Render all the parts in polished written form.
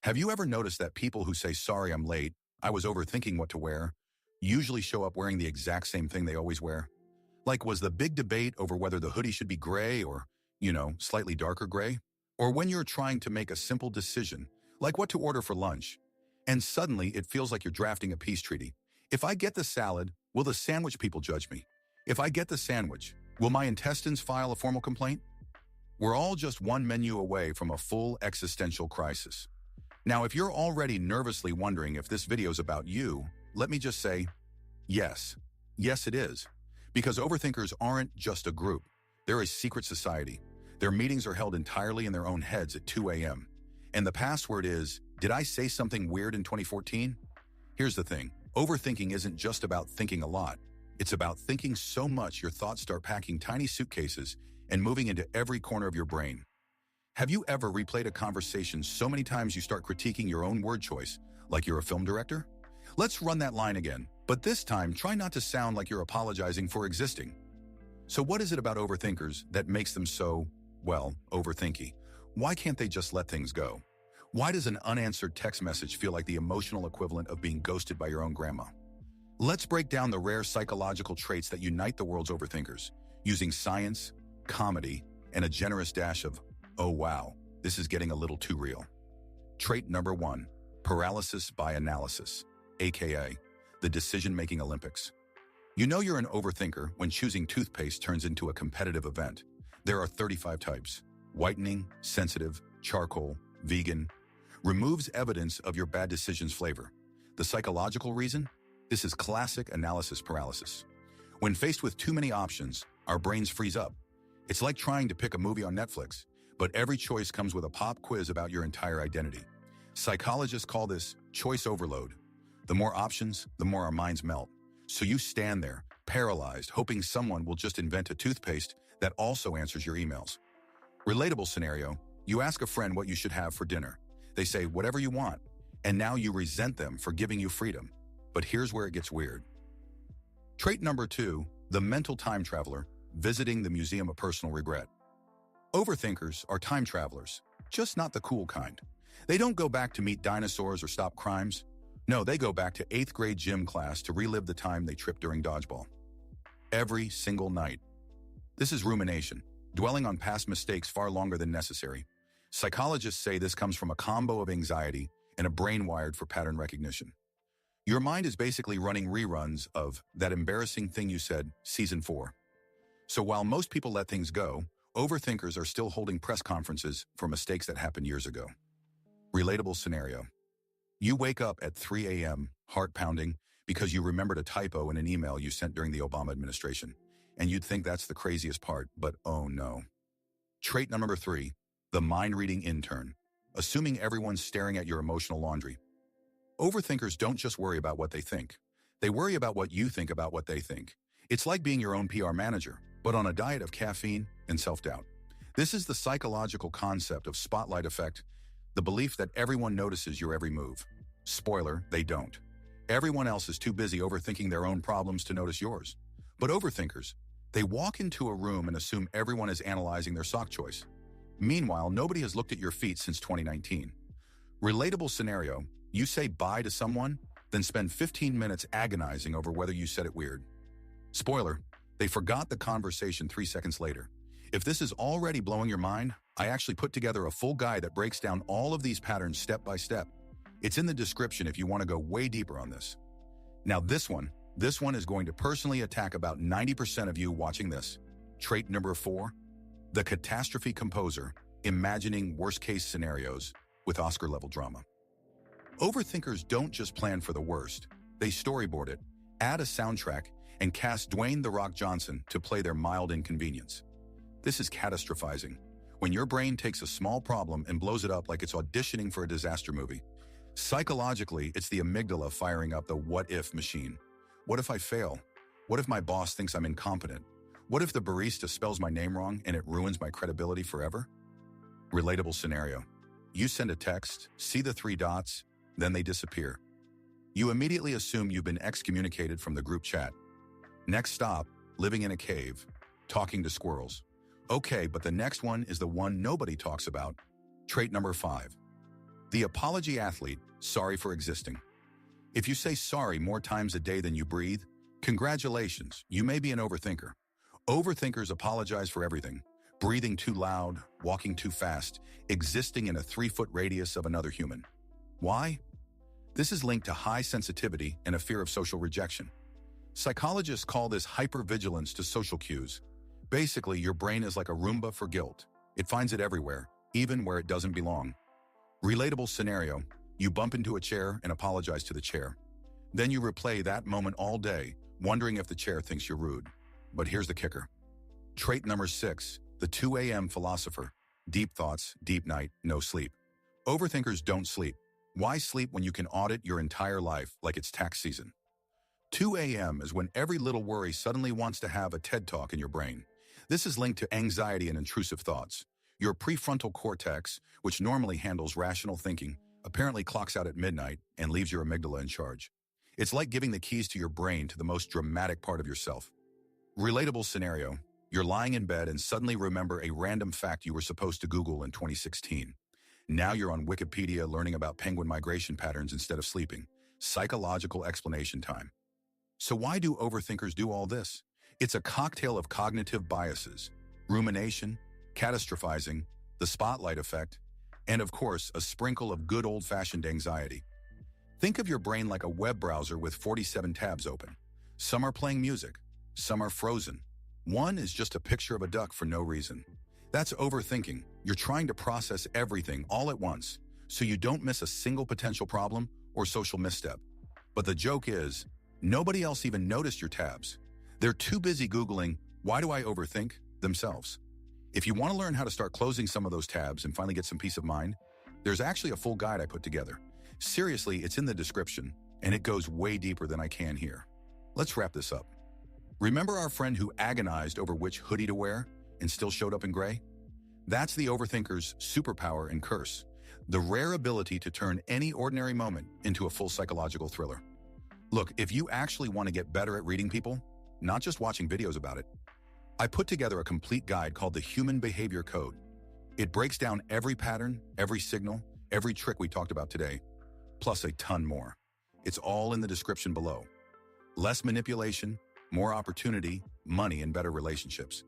Have you ever noticed that people who say, sorry, I'm late, I was overthinking what to wear, usually show up wearing the exact same thing they always wear? Like, was the big debate over whether the hoodie should be gray or, slightly darker gray? Or when you're trying to make a simple decision, like what to order for lunch, and suddenly it feels like you're drafting a peace treaty. If I get the salad, will the sandwich people judge me? If I get the sandwich, will my intestines file a formal complaint? We're all just one menu away from a full existential crisis. Now, if you're already nervously wondering if this video's about you, let me just say, yes. Yes, it is. Because overthinkers aren't just a group. They're a secret society. Their meetings are held entirely in their own heads at 2 a.m. And the password is, did I say something weird in 2014? Here's the thing. Overthinking isn't just about thinking a lot. It's about thinking so much your thoughts start packing tiny suitcases and moving into every corner of your brain. Have you ever replayed a conversation so many times you start critiquing your own word choice, like you're a film director? Let's run that line again, but this time try not to sound like you're apologizing for existing. So what is it about overthinkers that makes them so, overthinky? Why can't they just let things go? Why does an unanswered text message feel like the emotional equivalent of being ghosted by your own grandma? Let's break down the rare psychological traits that unite the world's overthinkers, using science, comedy, and a generous dash of, oh wow, this is getting a little too real. Trait number 1, paralysis by analysis, aka the decision-making Olympics. You know you're an overthinker when choosing toothpaste turns into a competitive event. There are 35 types: whitening, sensitive, charcoal, vegan. Removes evidence of your bad decision's flavor. The psychological reason? This is classic analysis paralysis. When faced with too many options, our brains freeze up. It's like trying to pick a movie on Netflix, but every choice comes with a pop quiz about your entire identity. Psychologists call this choice overload. The more options, the more our minds melt. So you stand there, paralyzed, hoping someone will just invent a toothpaste that also answers your emails. Relatable scenario, you ask a friend what you should have for dinner. They say, whatever you want, and now you resent them for giving you freedom. But here's where it gets weird. Trait number 2, the mental time traveler, visiting the Museum of Personal Regret. Overthinkers are time travelers, just not the cool kind. They don't go back to meet dinosaurs or stop crimes. No, they go back to 8th grade gym class to relive the time they tripped during dodgeball. Every single night. This is rumination, dwelling on past mistakes far longer than necessary. Psychologists say this comes from a combo of anxiety and a brain wired for pattern recognition. Your mind is basically running reruns of That Embarrassing Thing You Said, Season 4. So while most people let things go, overthinkers are still holding press conferences for mistakes that happened years ago. Relatable scenario. You wake up at 3 a.m., heart pounding, because you remembered a typo in an email you sent during the Obama administration. And you'd think that's the craziest part, but oh no. Trait number 3, the mind-reading intern, assuming everyone's staring at your emotional laundry. Overthinkers don't just worry about what they think. They worry about what you think about what they think. It's like being your own PR manager, but on a diet of caffeine and self-doubt. This is the psychological concept of spotlight effect, the belief that everyone notices your every move. Spoiler, they don't. Everyone else is too busy overthinking their own problems to notice yours. But overthinkers, they walk into a room and assume everyone is analyzing their sock choice. Meanwhile, nobody has looked at your feet since 2019. Relatable scenario, you say bye to someone, then spend 15 minutes agonizing over whether you said it weird. Spoiler, they forgot the conversation 3 seconds later. If this is already blowing your mind, I actually put together a full guide that breaks down all of these patterns step by step. It's in the description if you want to go way deeper on this. Now this one is going to personally attack about 90% of you watching this. Trait number 4, the Catastrophe Composer, imagining worst-case scenarios with Oscar-level drama. Overthinkers don't just plan for the worst. They storyboard it, add a soundtrack, and cast Dwayne "The Rock" Johnson to play their mild inconvenience. This is catastrophizing, when your brain takes a small problem and blows it up like it's auditioning for a disaster movie. Psychologically, it's the amygdala firing up the what-if machine. What if I fail? What if my boss thinks I'm incompetent? What if the barista spells my name wrong and it ruins my credibility forever? Relatable scenario. You send a text, see the 3 dots, then they disappear. You immediately assume you've been excommunicated from the group chat. Next stop, living in a cave, talking to squirrels. Okay, but the next one is the one nobody talks about. Trait number 5, The apology athlete, sorry for existing. If you say sorry more times a day than you breathe, congratulations, you may be an overthinker. Overthinkers apologize for everything: breathing too loud, walking too fast, existing in a 3-foot radius of another human. Why? This is linked to high sensitivity and a fear of social rejection. Psychologists call this hypervigilance to social cues. Basically, your brain is like a Roomba for guilt. It finds it everywhere, even where it doesn't belong. Relatable scenario: you bump into a chair and apologize to the chair. Then you replay that moment all day, wondering if the chair thinks you're rude. But here's the kicker. Trait number 6, the 2 a.m. philosopher. Deep thoughts, deep night, no sleep. Overthinkers don't sleep. Why sleep when you can audit your entire life like it's tax season? 2 a.m. is when every little worry suddenly wants to have a TED Talk in your brain. This is linked to anxiety and intrusive thoughts. Your prefrontal cortex, which normally handles rational thinking, apparently clocks out at midnight and leaves your amygdala in charge. It's like giving the keys to your brain to the most dramatic part of yourself. Relatable scenario: you're lying in bed and suddenly remember a random fact you were supposed to Google in 2016. Now you're on Wikipedia learning about penguin migration patterns instead of sleeping. Psychological explanation time. So why do overthinkers do all this? It's a cocktail of cognitive biases: rumination, catastrophizing, the spotlight effect, and of course, a sprinkle of good old-fashioned anxiety. Think of your brain like a web browser with 47 tabs open. Some are playing music, some are frozen. One is just a picture of a duck for no reason. That's overthinking. You're trying to process everything all at once, so you don't miss a single potential problem or social misstep. But the joke is, nobody else even noticed your tabs. They're too busy Googling, "Why do I overthink?" themselves. If you want to learn how to start closing some of those tabs and finally get some peace of mind, there's actually a full guide I put together. Seriously, it's in the description, and it goes way deeper than I can here. Let's wrap this up. Remember our friend who agonized over which hoodie to wear and still showed up in gray? That's the overthinker's superpower and curse, the rare ability to turn any ordinary moment into a full psychological thriller. Look, if you actually want to get better at reading people, not just watching videos about it, I put together a complete guide called the Human Behavior Code. It breaks down every pattern, every signal, every trick we talked about today, plus a ton more. It's all in the description below. Less manipulation, more opportunity, money, and better relationships.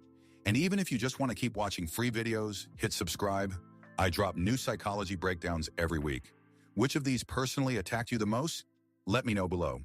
And even if you just want to keep watching free videos, hit subscribe. I drop new psychology breakdowns every week. Which of these personally attacked you the most? Let me know below.